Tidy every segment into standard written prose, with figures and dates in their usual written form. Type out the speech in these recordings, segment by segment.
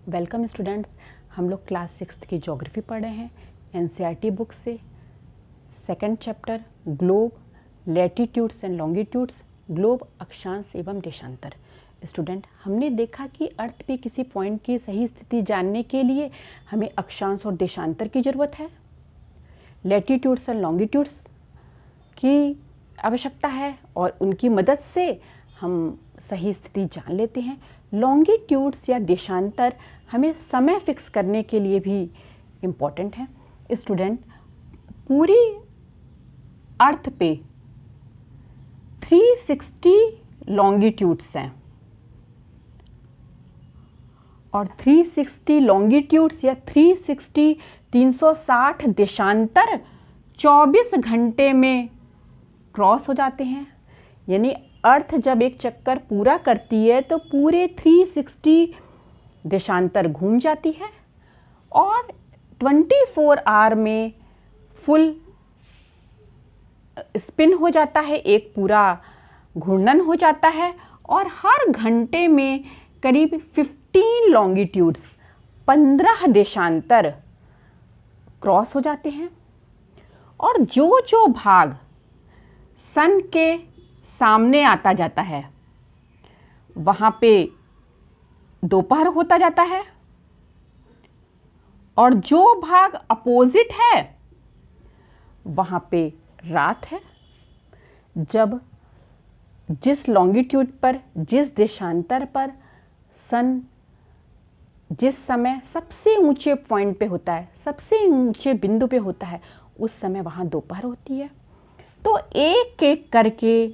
Welcome students. हम लोग class 6 की ज्योग्राफी पढ़ रहे हैं एनसीईआरटी बुक से। Second chapter globe, latitudes and longitudes, globe अक्षांश एवं देशांतर। स्टूडेंट, हमने देखा कि अर्थ पे किसी पॉइंट की सही स्थिति जानने के लिए हमें अक्षांश और देशांतर की ज़रूरत है, लैटिट्यूड्स एंड लॉन्गिट्यूड्स की आवश्यकता है और उनकी मदद से हम सही स्थिति जान लेते हैं। लॉन्गिट्यूड्स या देशांतर हमें समय फिक्स करने के लिए भी इम्पॉर्टेंट है। स्टूडेंट, पूरी अर्थ पे 360 लॉन्गिट्यूड्स हैं और 360 लॉन्गिट्यूड्स या 360 देशांतर 24 घंटे में क्रॉस हो जाते हैं। यानी अर्थ जब एक चक्कर पूरा करती है तो पूरे 360 देशांतर घूम जाती है और 24 आवर में फुल स्पिन हो जाता है, एक पूरा घूर्णन हो जाता है और हर घंटे में करीब 15 लॉन्गिट्यूड्स 15 देशांतर क्रॉस हो जाते हैं। और जो भाग सन के सामने आता जाता है वहाँ पे दोपहर होता जाता है और जो भाग अपोजिट है वहाँ पे रात है। जब जिस लॉन्गिट्यूड पर, जिस देशांतर पर सन जिस समय सबसे ऊंचे पॉइंट पे होता है, सबसे ऊंचे बिंदु पे होता है, उस समय वहाँ दोपहर होती है। तो एक एक करके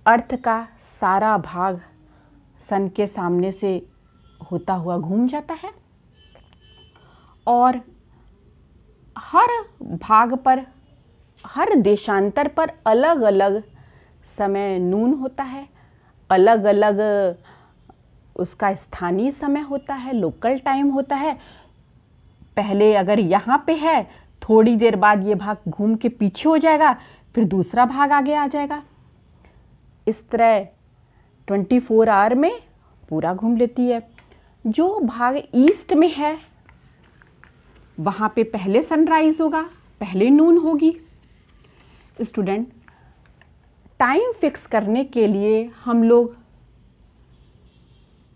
अर्थ का सारा भाग सन के सामने से होता हुआ घूम जाता है और हर भाग पर, हर देशांतर पर अलग अलग समय नून होता है, अलग अलग उसका स्थानीय समय होता है, लोकल टाइम होता है। पहले अगर यहाँ पे है, थोड़ी देर बाद ये भाग घूम के पीछे हो जाएगा, फिर दूसरा भाग आगे आ जाएगा। इस तरह 24 आवर में पूरा घूम लेती है। जो भाग ईस्ट में है वहाँ पे पहले सनराइज होगा, पहले नून होगी। स्टूडेंट, टाइम फिक्स करने के लिए हम लोग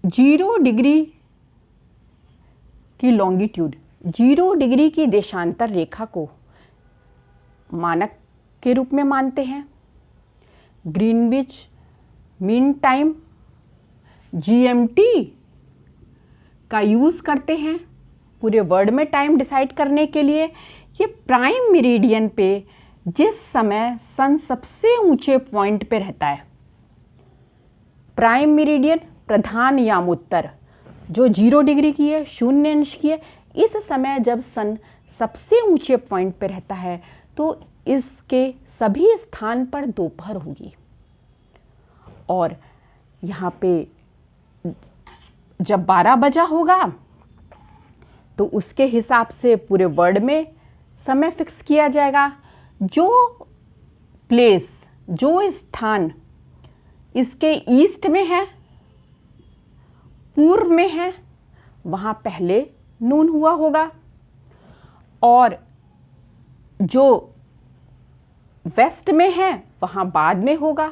0 डिग्री की लॉन्गिट्यूड, 0 डिग्री की देशांतर रेखा को मानक के रूप में मानते हैं। ग्रीनविच मीन टाइम GMT का यूज़ करते हैं पूरे वर्ल्ड में टाइम डिसाइड करने के लिए। ये प्राइम मेरिडियन पे जिस समय सन सबसे ऊंचे पॉइंट पे रहता है, प्राइम मेरिडियन प्रधान यामोत्तर जो 0 डिग्री की है, 0 अंश की है, इस समय जब सन सबसे ऊंचे पॉइंट पे रहता है तो इसके सभी स्थान पर दोपहर होगी। और यहाँ पे जब 12 बजा होगा तो उसके हिसाब से पूरे वर्ल्ड में समय फिक्स किया जाएगा। जो प्लेस, जो स्थान इसके ईस्ट में है, पूर्व में है, वहाँ पहले नून हुआ होगा और जो वेस्ट में है वहाँ बाद में होगा,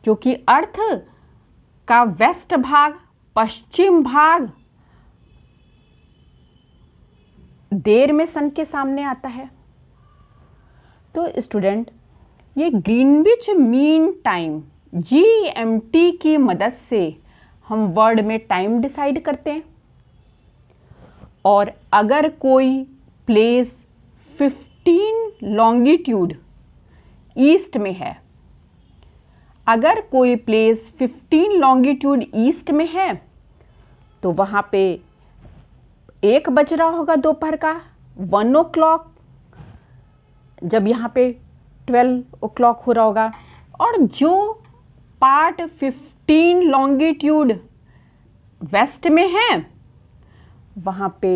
क्योंकि अर्थ का वेस्ट भाग, पश्चिम भाग देर में सन के सामने आता है। तो स्टूडेंट, ये ग्रीनविच मीन टाइम GMT की मदद से हम वर्ल्ड में टाइम डिसाइड करते हैं। और अगर कोई प्लेस 15 लॉन्गिट्यूड ईस्ट में है, अगर कोई प्लेस 15 लॉन्गिट्यूड ईस्ट में है तो वहाँ पे 1 बज रहा होगा दोपहर का, 1 o'clock, जब यहाँ पे 12 o'clock हो रहा होगा। और जो पार्ट 15 लॉन्गिट्यूड वेस्ट में है वहाँ पे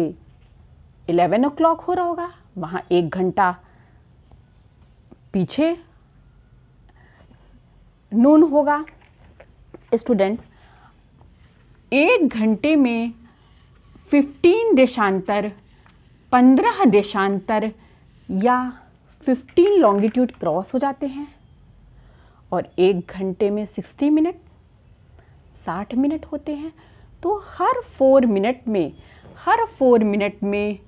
11 o'clock हो रहा होगा, वहाँ 1 घंटा पीछे नून होगा। स्टूडेंट, एक घंटे में 15 देशांतर, 15 देशांतर या 15 लॉन्गिट्यूड क्रॉस हो जाते हैं, और एक घंटे में 60 मिनट, 60 मिनट होते हैं। तो हर 4 मिनट में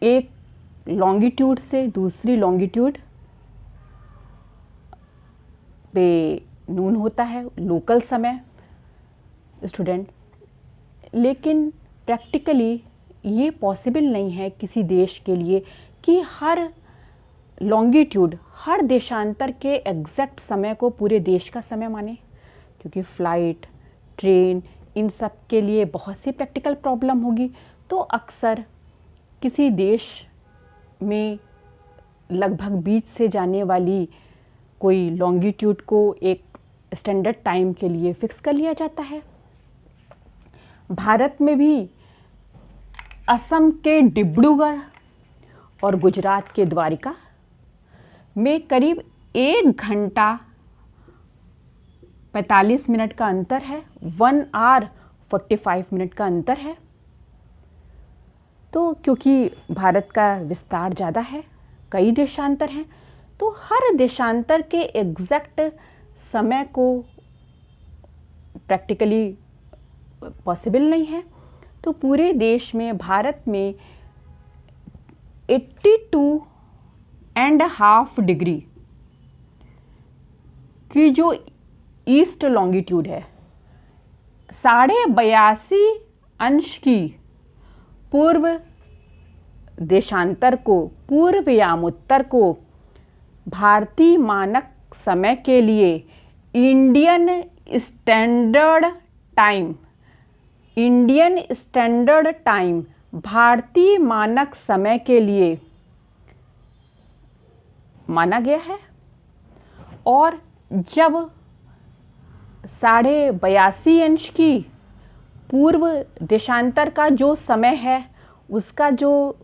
एक लॉन्गिट्यूड से दूसरी लॉन्गिट्यूड पे नून होता है, लोकल समय स्टूडेंट। लेकिन प्रैक्टिकली ये पॉसिबल नहीं है किसी देश के लिए कि हर लॉन्गिट्यूड, हर देशांतर के एग्जैक्ट समय को पूरे देश का समय माने, क्योंकि फ़्लाइट, ट्रेन, इन सब के लिए बहुत सी प्रैक्टिकल प्रॉब्लम होगी। तो अक्सर किसी देश में लगभग बीच से जाने वाली कोई लॉन्गिट्यूड को एक स्टैंडर्ड टाइम के लिए फिक्स कर लिया जाता है। भारत में भी असम के डिब्रूगढ़ और गुजरात के द्वारिका में करीब 1 घंटा 45 मिनट का अंतर है, 1 आवर 45 मिनट का अंतर है। तो क्योंकि भारत का विस्तार ज़्यादा है, कई देशांतर हैं, तो हर देशांतर के एग्जैक्ट समय को प्रैक्टिकली पॉसिबल नहीं है। तो पूरे देश में, भारत में 82.5 डिग्री की जो ईस्ट लॉन्गिट्यूड है, 82.5 अंश की पूर्व देशांतर को, पूर्व यामोत्तर को भारतीय मानक समय के लिए इंडियन स्टैंडर्ड टाइम, भारतीय मानक समय के लिए माना गया है। और जब 82.5 अंश की पूर्व देशांतर का जो समय है, उसका जो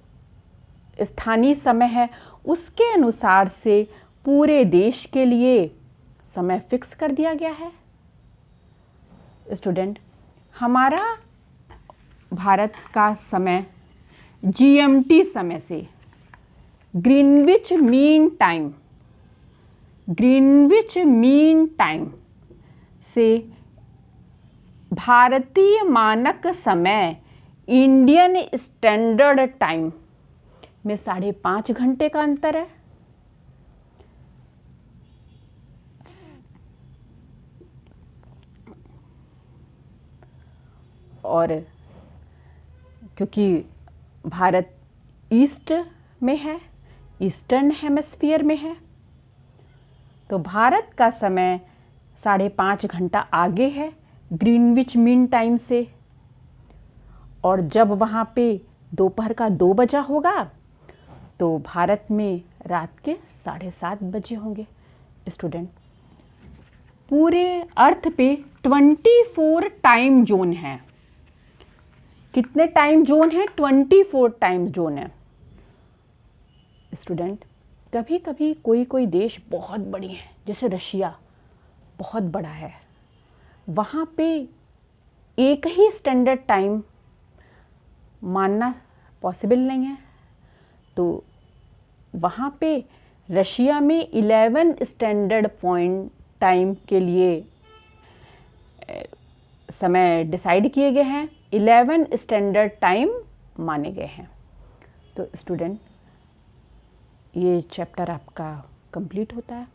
स्थानीय समय है, उसके अनुसार से पूरे देश के लिए समय फिक्स कर दिया गया है। स्टूडेंट, हमारा भारत का समय जीएमटी समय से, ग्रीनविच मीन टाइम से भारतीय मानक समय इंडियन स्टैंडर्ड टाइम में 5.5 घंटे का अंतर है। और क्योंकि भारत ईस्ट में है, ईस्टर्न हेमिस्फीयर में है, तो भारत का समय 5.5 घंटा आगे है ग्रीनविच मीन टाइम से। और जब वहाँ पे दोपहर का 2 बजा होगा, तो भारत में रात के 7:30 बजे होंगे। स्टूडेंट, पूरे अर्थ पे 24 टाइम जोन है। कितने टाइम जोन है? 24 टाइम जोन है। स्टूडेंट, कभी कभी कोई देश बहुत बड़ी है, जैसे रशिया बहुत बड़ा है, वहाँ पे एक ही स्टैंडर्ड टाइम मानना पॉसिबल नहीं है। तो वहाँ पे रशिया में 11 स्टैंडर्ड पॉइंट टाइम के लिए समय डिसाइड किए गए हैं, 11 स्टैंडर्ड टाइम माने गए हैं। तो स्टूडेंट, ये चैप्टर आपका कंप्लीट होता है।